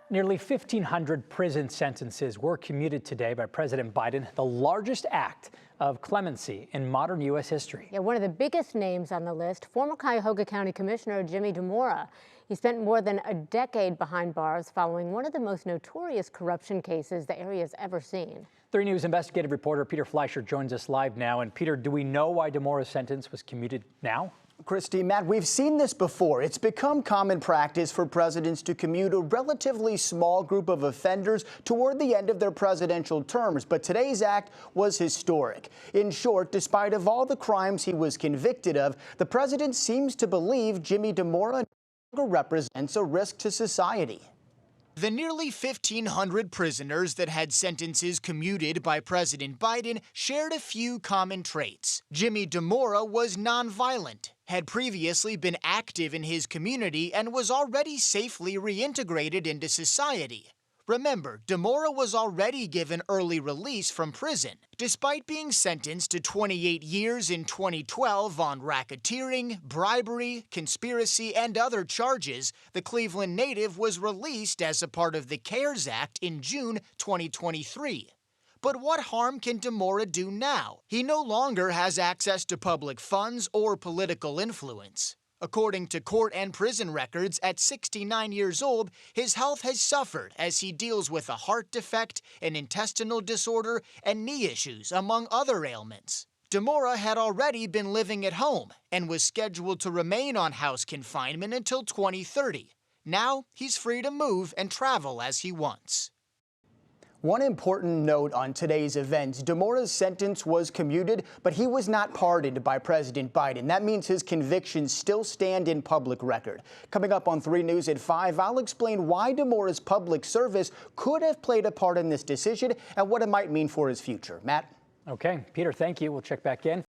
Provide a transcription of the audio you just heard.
Nearly 1,500 prison sentences were commuted today by President Biden, the largest act of clemency in modern U.S. history. Yeah, one of the biggest names on the list, former Cuyahoga County Commissioner Dimora. He spent more than a decade behind bars following one of the most notorious corruption cases the area's ever seen. 3 News investigative reporter Peter Fleischer joins us live now. And Peter, do we know why Dimora's sentence was commuted now? Christy, Matt, we've seen this before. It's become common practice for presidents to commute a relatively small group of offenders toward the end of their presidential terms. But today's act was historic. In short, despite of all the crimes he was convicted of, the president seems to believe Dimora no longer represents a risk to society. The nearly 1,500 prisoners that had sentences commuted by President Biden shared a few common traits. Dimora was nonviolent, had previously been active in his community, and was already safely reintegrated into society. Remember, Dimora was already given early release from prison. Despite being sentenced to 28 years in 2012 on racketeering, bribery, conspiracy, and other charges, the Cleveland native was released as a part of the CARES Act in June 2023. But what harm can Dimora do now? He no longer has access to public funds or political influence. According to court and prison records, at 69 years old, his health has suffered as he deals with a heart defect, an intestinal disorder, and knee issues, among other ailments. Dimora had already been living at home and was scheduled to remain on house confinement until 2030. Now, he's free to move and travel as he wants. One important note on today's events, Dimora's sentence was commuted, but he was not pardoned by President Biden. That means his convictions still stand in public record. Coming up on 3 News at 5, I'll explain why Dimora's public service could have played a part in this decision and what it might mean for his future. Matt? Okay, Peter, thank you. We'll check back in.